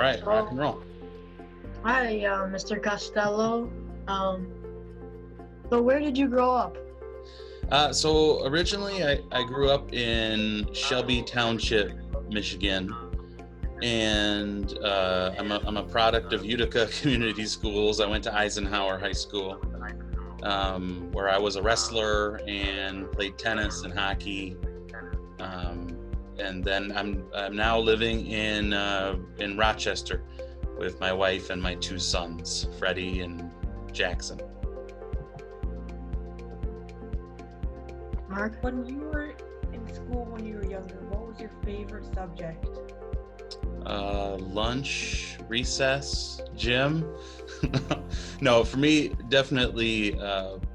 right, rock So, and roll. hi, Mr. Costello. So where did you grow up? So originally I grew up in Shelby Township, Michigan, and I'm a product of Utica Community Schools. I went to Eisenhower High School, where I was a wrestler and played tennis and hockey. Um, and then I'm now living in Rochester with my wife and my two sons, Freddie and Jackson. Mark? When you were in school when you were younger, what was your favorite subject? Lunch, recess, gym. No, for me, definitely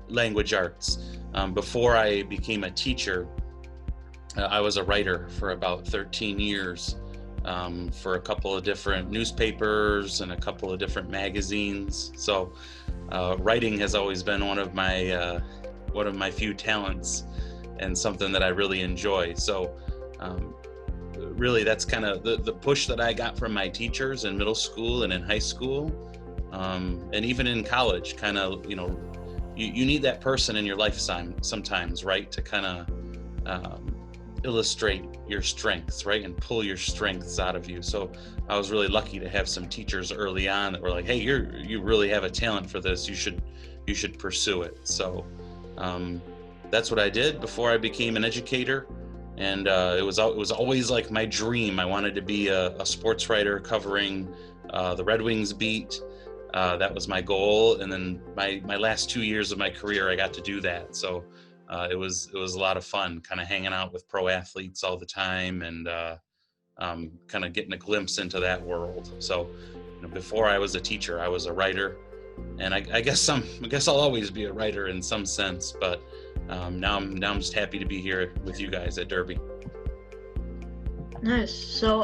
language arts. Before I became a teacher, I was a writer for about 13 years for a couple of different newspapers and a couple of different magazines. So writing has always been one of my few talents and something that I really enjoy. So really that's kind of the push that I got from my teachers in middle school and in high school, and even in college. Kind of, you need that person in your lifetime sometimes, right, to kind of illustrate your strengths, right, and pull your strengths out of you. So I was really lucky to have some teachers early on that were like, hey, you really have a talent for this, you should pursue it. So that's what I did before I became an educator. And it was always like my dream. I wanted to be a sports writer covering the Red Wings beat. That was my goal. And then my last 2 years of my career, I got to do that. So it was a lot of fun, kind of hanging out with pro athletes all the time, and kind of getting a glimpse into that world. So before I was a teacher, I was a writer, and I guess I'll always be a writer in some sense. But now I'm just happy to be here with you guys at Derby. Nice. So,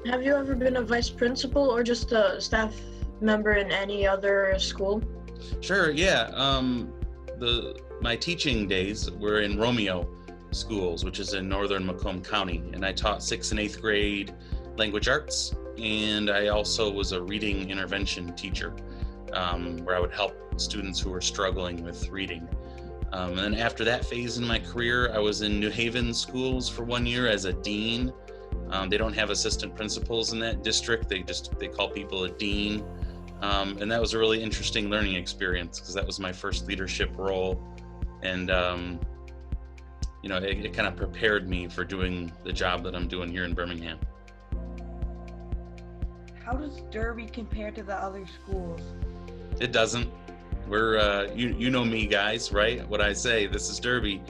have you ever been a vice principal or just a staff member in any other school? Sure, yeah. My teaching days were in Romeo schools, which is in northern Macomb County, and I taught 6th and 8th grade language arts, and I also was a reading intervention teacher, where I would help students who were struggling with reading. And then after that phase in my career, I was in New Haven schools for 1 year as a dean. They don't have assistant principals in that district. They call people a dean. And that was a really interesting learning experience because that was my first leadership role. And, it kind of prepared me for doing the job that I'm doing here in Birmingham. How does Derby compare to the other schools? It doesn't. We're, you know me, guys, right? What I say, this is Derby.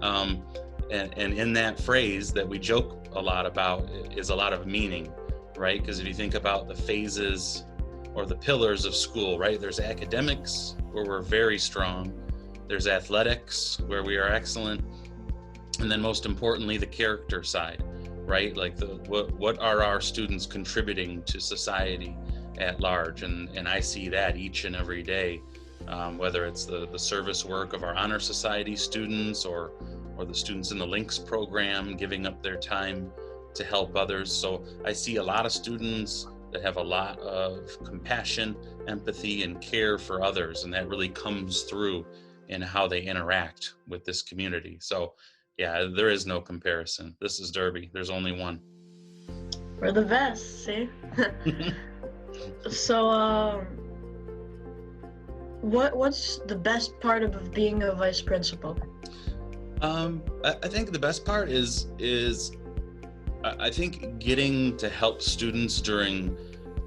And in that phrase that we joke a lot about is a lot of meaning, right? Because if you think about the phases or the pillars of school, right? There's academics, where we're very strong. There's athletics, where we are excellent. And then most importantly, the character side, right? Like what are our students contributing to society at large? And I see that each and every day, whether it's the service work of our Honor Society students or the students in the Links program giving up their time to help others. So I see a lot of students that have a lot of compassion, empathy, and care for others, and that really comes through in how they interact with this community. So yeah, there is no comparison. This is Derby. There's only one. We're the best, see? So, what's the best part of being a vice principal? I think the best part is I think getting to help students during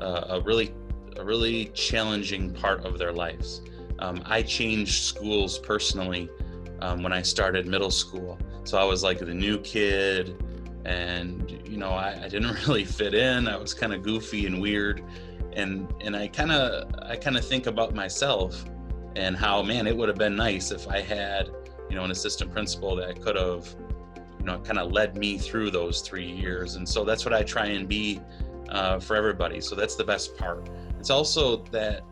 a really challenging part of their lives. I changed schools personally when I started middle school. So I was like the new kid, and I didn't really fit in. I was kind of goofy and weird, and I kind of think about myself and how, man, it would have been nice if I had an assistant principal that could have kind of led me through those 3 years. And so that's what I try and be for everybody. So that's the best part. It's also that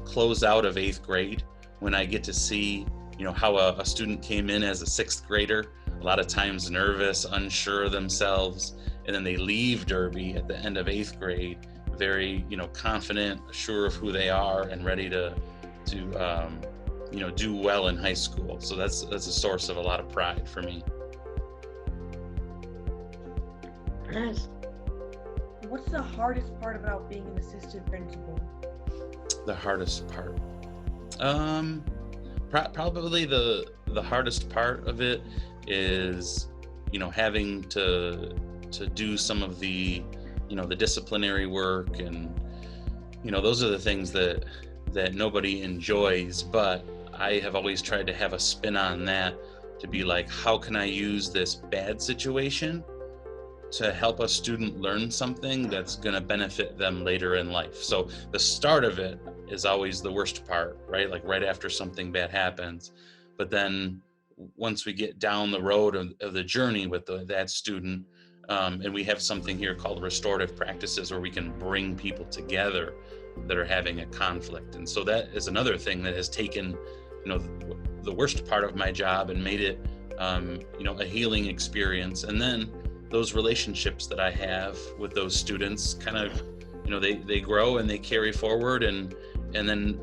close out of 8th grade when I get to see how a student came in as a 6th grader, a lot of times nervous, unsure of themselves, and then they leave Derby at the end of 8th grade, very, confident, sure of who they are, and ready to do well in high school. So that's a source of a lot of pride for me. Nice. What's the hardest part about being an assistant principal? The hardest part, probably the hardest part of it is, having to do some of the, the disciplinary work, and those are the things that nobody enjoys. But I have always tried to have a spin on that, to be like, how can I use this bad situation to help a student learn something that's going to benefit them later in life? So the start of it is always the worst part, right? Like right after something bad happens. But then once we get down the road of the journey with that student, and we have something here called restorative practices, where we can bring people together that are having a conflict. And so that is another thing that has taken, the worst part of my job and made it, a healing experience. And then those relationships that I have with those students kind of, they grow and they carry forward. And then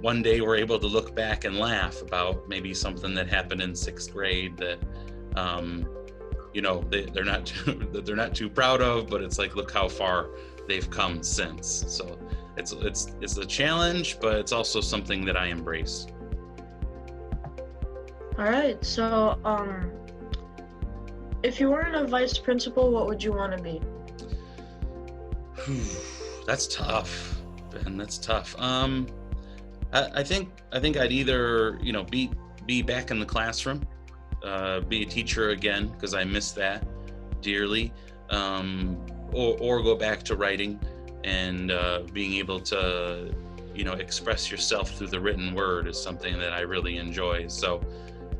one day we're able to look back and laugh about maybe something that happened in 6th grade that, they're not too proud of, but it's like, look how far they've come since. So it's a challenge, but it's also something that I embrace. All right. So, if you weren't a vice principal, what would you want to be? That's tough, Ben. That's tough. I think I'd either, be back in the classroom, be a teacher again, because I miss that dearly, or go back to writing and being able to, express yourself through the written word is something that I really enjoy. So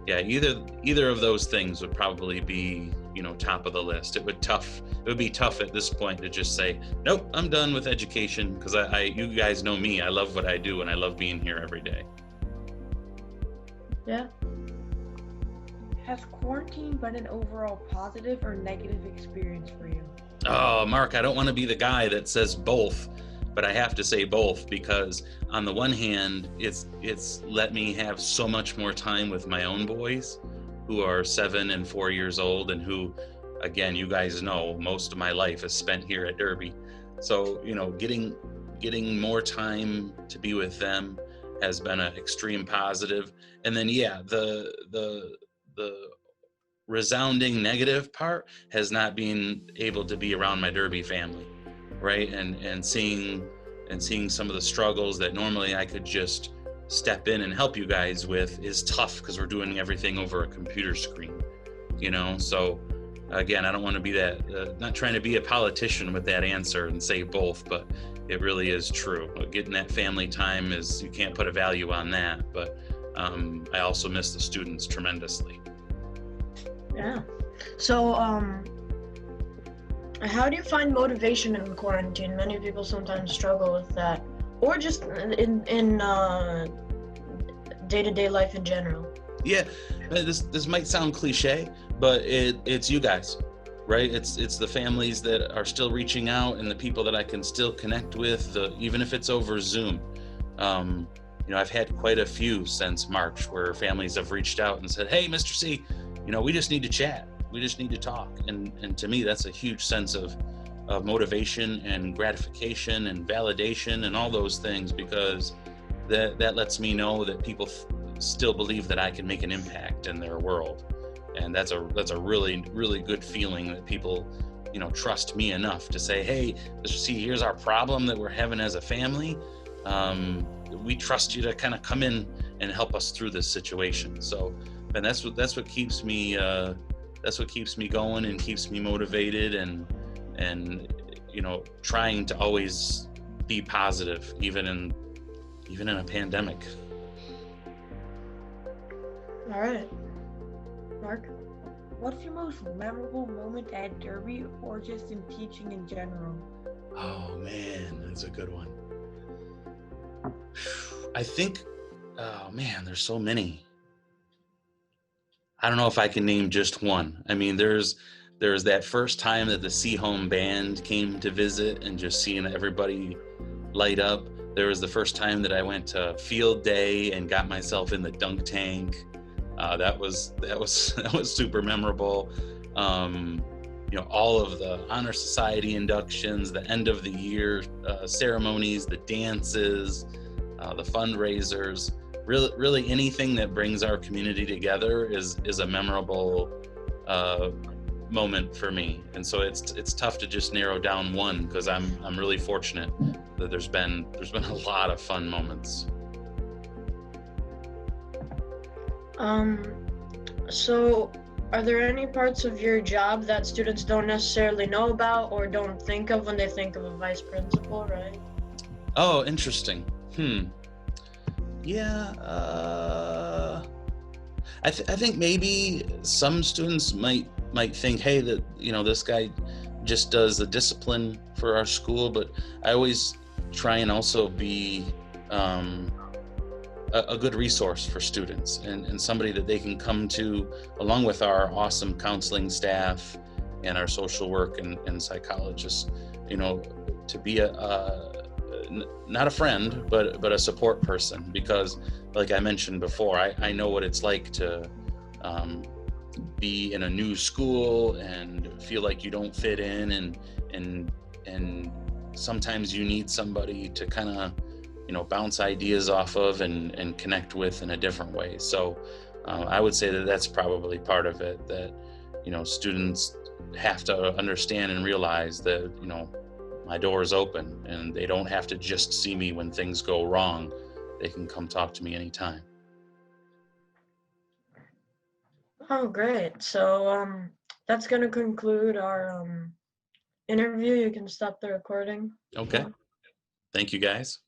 yeah, either of those things would probably be, top of the list. It would be tough at this point to just say, nope, I'm done with education, because you guys know me. I love what I do, and I love being here every day. Yeah. Has quarantine been an overall positive or negative experience for you? Oh, Mark, I don't want to be the guy that says both, but I have to say both, because on the one hand, it's let me have so much more time with my own boys, who are 7 and 4 years old, and who, again, you guys know, most of my life is spent here at Derby. So, getting more time to be with them has been an extreme positive. And then, yeah, the resounding negative part has not been able to be around my Derby family, right? And seeing some of the struggles that normally I could just step in and help you guys with is tough, because we're doing everything over a computer screen, So again, I don't want to be that, not trying to be a politician with that answer and say both, but it really is true. Getting that family time you can't put a value on that, but I also miss the students tremendously. Yeah. So, how do you find motivation in quarantine? Many people sometimes struggle with that, or just in day-to-day life in general. Yeah, this might sound cliche, but it's you guys, right? It's the families that are still reaching out, and the people that I can still connect with, even if it's over Zoom. I've had quite a few since March where families have reached out and said, "Hey, Mr. C, we just need to chat. We just need to talk." And to me, that's a huge sense of motivation and gratification and validation and all those things, because that lets me know that people still believe that I can make an impact in their world. And that's a really, really good feeling, that people, trust me enough to say, "Hey, Mr. C, here's our problem that we're having as a family. We trust you to kind of come in and help us through this situation." So, and that's what keeps me going and keeps me motivated, and trying to always be positive, even in a pandemic. All right, Mark. What's your most memorable moment at Derby, or just in teaching in general? Oh man, that's a good one. I think, oh man, there's so many. I don't know if I can name just one. I mean, there's there was that first time that the See Home band came to visit and just seeing everybody light up. There was the first time that I went to field day and got myself in the dunk tank. That was super memorable. You know, all of the honor society inductions, the end of the year ceremonies, the dances, the fundraisers. Really anything that brings our community together is a memorable moment for me. And so it's tough to just narrow down one, because I'm really fortunate that there's been a lot of fun moments. So are there any parts of your job that students don't necessarily know about or don't think of when they think of a vice principal, right? Oh, interesting. Yeah, I think maybe some students might think, hey, that, you know, this guy just does the discipline for our school, but I always try and also be a good resource for students, and somebody that they can come to, along with our awesome counseling staff and our social work and psychologists, you know, to be not a friend, but a support person. Because like I mentioned before, I know what it's like to be in a new school and feel like you don't fit in, and sometimes you need somebody to kind of, you know, bounce ideas off of and connect with in a different way. So I would say that that's probably part of it, that, you know, students have to understand and realize that, you know, my door is open and they don't have to just see me when things go wrong. They can come talk to me anytime. Oh, great. So that's going to conclude our interview. You can stop the recording. Okay. Thank you, guys.